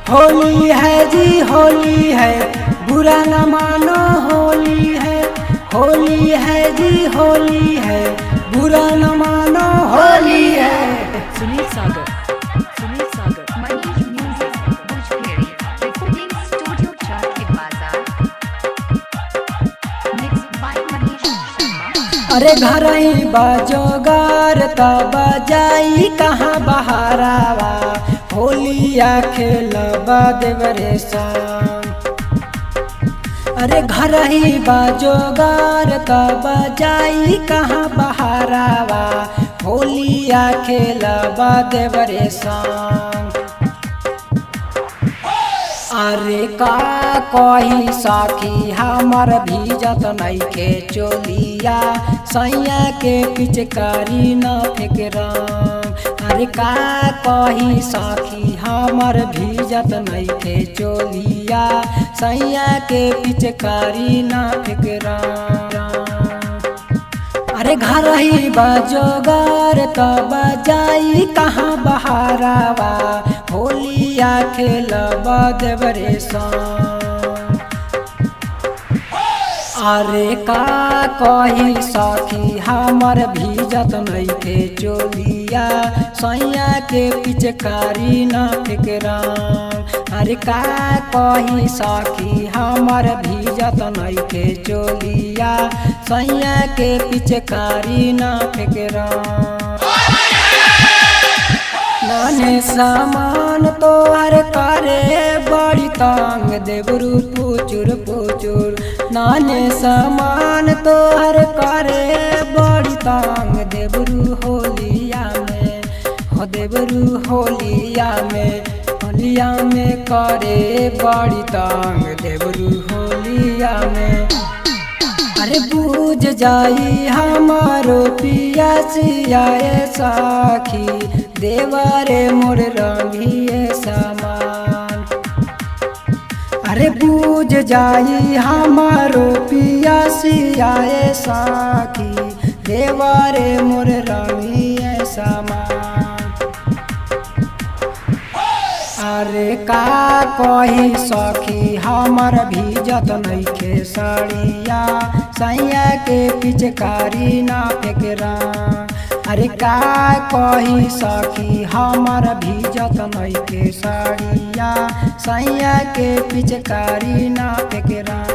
होली है जी होली है, बुरा न मानो होली है। होली है जी होली है, बुरा न मानो होली है। Sunil Sagar Manish music Bhojpuri recording studio चाके बाजार मिक्स बाय मनीष शर्मा। अरे घर ही बाजोगार त बजाई कहाँ बहारावा, होलिया खेलबा देवरे संग। अरे घर ही बाजोगार त बजाई कहाँ बहारावा, होलिया खेलबा देवरे संग। अरे का कही साखी हमर भीजत नइखे चोलिया, सैया के पिचकारी न फेकरम। अरे का कही साखी हमर भीजत नइखे चोलिया, सैया के पिचकारी न फेकरम। अरे घर ही बाजोगार त बजाई कहाँ बहारावा, होलिया खेलबा देवरे संग। अरे का कही सखी हमर भीजत नइखे चोलिया, सैया के पिचकारी न फेकरम। अरे का कही सखी हमर भीजत नइखे चोलिया, सैया के पिचकारी न फेकरम। नाने सामान तोहर करे बड़ी तांग देवरू पुचुर पुचुर। नाने सामान तोहर करे बड़ी तांग देवरू होलिया में, हो देवरू होलिया में। होलिया में करे बड़ी तांग देवरू होलिया में। अरे बूझ जाई हमारो पियासियाए साखी, देवारे मोर रंगिए सामान। अरे बूझ जाई हमारो पियासियाए साखी, देवारे मोर रंगिए सामान। अरे का कही सखी हमर भीजत नइखे साड़िया, सैया के पिचकारी ना फेकरम। अरे का कही सखी हमर भीजत नइखे साड़िया, सैया के पिचकारी ना फेकरम।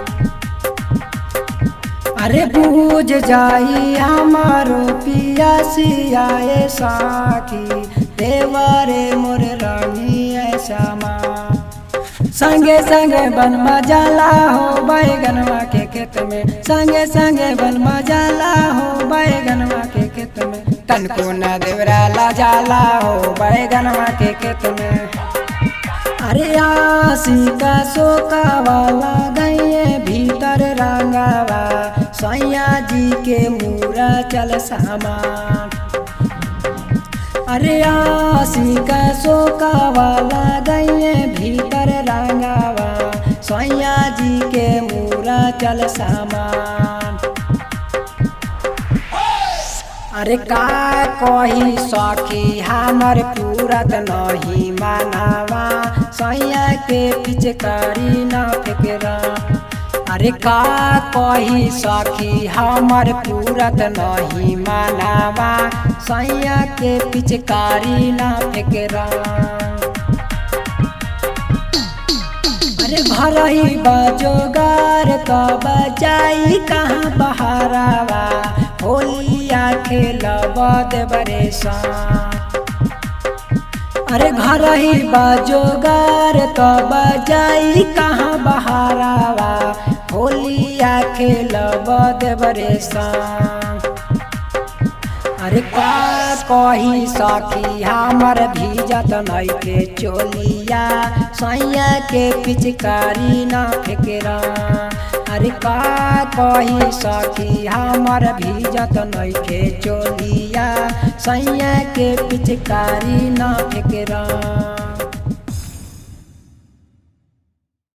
अरे बूझ जाई हमारो पियासियाए साखी, देवारे मोर रानी श्यामा। संगे संगे बन मजाला हो बैगनवा के खेत में, संगे संगे बन मजाला हो बैगनवा के खेत में। तनको न देवरा ला जाला हो बैगनवा के खेत में। अरे आसी का सोका वाला गए भीतर रंगावा, सैया जी के मूरा चल सामान। अरे आसी का सोका वाला गए भीतर रंगावा, सैया जी के मूरा चल सामान। अरे का कही सखी हमर पूरत नहीं मानावा, सैया के पिचकारी न फेकरम। अरे का कही सखी हमर पूरत नहीं मानावा, सैया के पिचकारी न फेकरम। अरे घर ही बाजोगार त बजाई कहाँ बहारावा, होलिया खेलबा देवरे संग। अरे घर ही बाजोगार त बजाई कहाँ बहारावा, होलिया खेलबा देवरे संग। अरे का कही सखी हमर भीजत नइखे चोलिया, सैया के पिचकारी न फेकरम। अरे का कही सखी हमर भीजत नइखे चोलिया, सैया के पिचकारी न फेकरम।